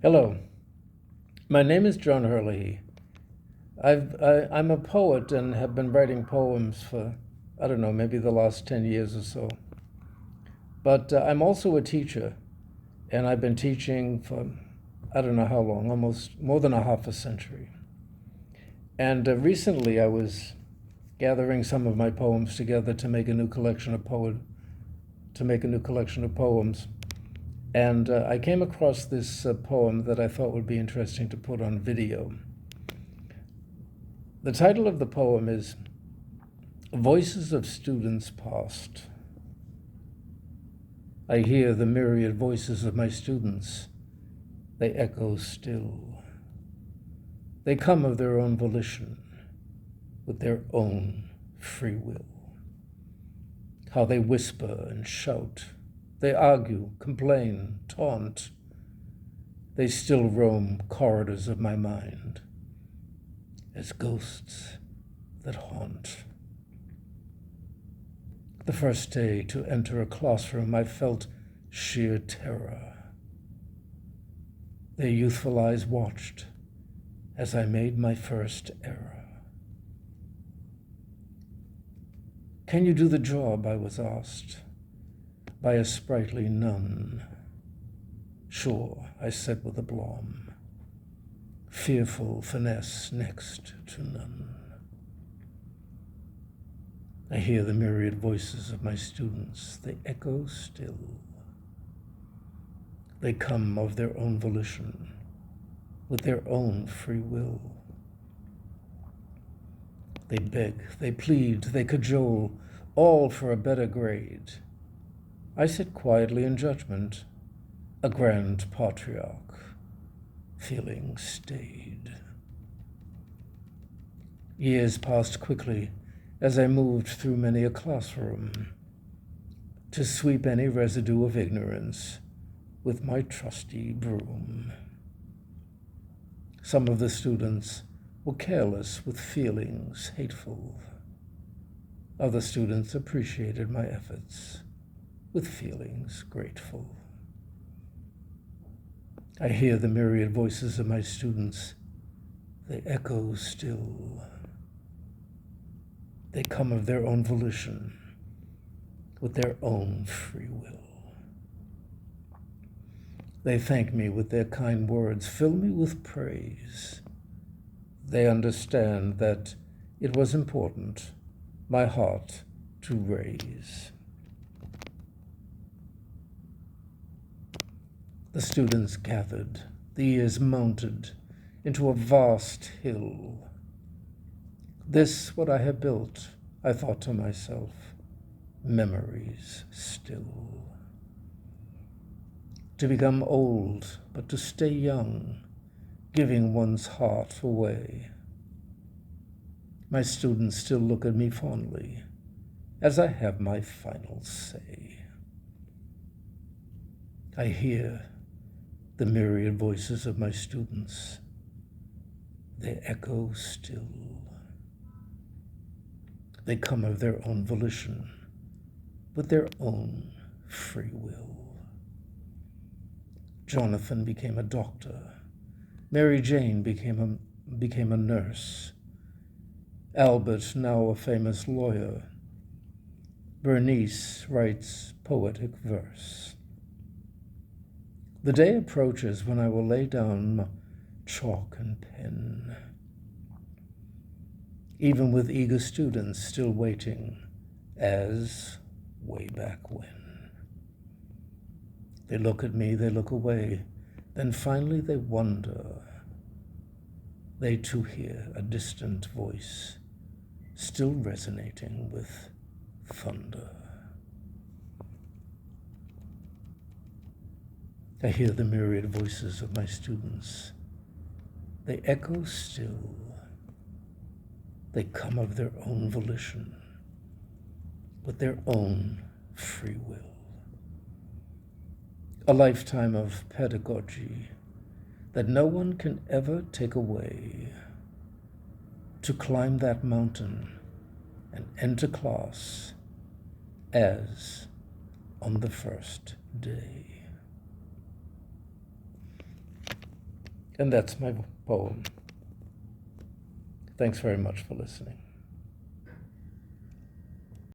Hello, my name is John Hurley. I'm a poet and have been writing poems for, I don't know, maybe the last 10 years or so. But I'm also a teacher, and I've been teaching for, I don't know how long, almost more than a half a century. And recently I was gathering some of my poems together to make a new collection of poems. And I came across this poem that I thought would be interesting to put on video. The title of the poem is Voices of Students Past. I hear the myriad voices of my students. They echo still. They come of their own volition, with their own free will. How they whisper and shout. They argue, complain, taunt. They still roam corridors of my mind as ghosts that haunt. The first day to enter a classroom, I felt sheer terror. Their youthful eyes watched as I made my first error. Can you do the job, I was asked by a sprightly nun. Sure, I said with aplomb, fearful finesse next to none. I hear the myriad voices of my students. They echo still. They come of their own volition, with their own free will. They beg, they plead, they cajole, all for a better grade. I sit quietly in judgment, a grand patriarch, feeling staid. Years passed quickly as I moved through many a classroom to sweep any residue of ignorance with my trusty broom. Some of the students were careless with feelings hateful. Other students appreciated my efforts with feelings grateful. I hear the myriad voices of my students. They echo still. They come of their own volition, with their own free will. They thank me with their kind words, fill me with praise. They understand that it was important, my heart to raise. The students gathered, the years mounted into a vast hill. This, what I have built, I thought to myself, memories still. To become old, but to stay young, giving one's heart away. My students still look at me fondly as I have my final say. I hear the myriad voices of my students. They echo still. They come of their own volition, with their own free will. Jonathan became a doctor. Mary Jane became a nurse. Albert, now a famous lawyer. Bernice writes poetic verse. The day approaches when I will lay down chalk and pen, even with eager students still waiting as way back when. They look at me, they look away, then finally they wonder. They too hear a distant voice, still resonating with thunder. I hear the myriad voices of my students. They echo still. They come of their own volition, with their own free will. A lifetime of pedagogy that no one can ever take away. To climb that mountain and enter class as on the first day. And that's my poem. Thanks very much for listening.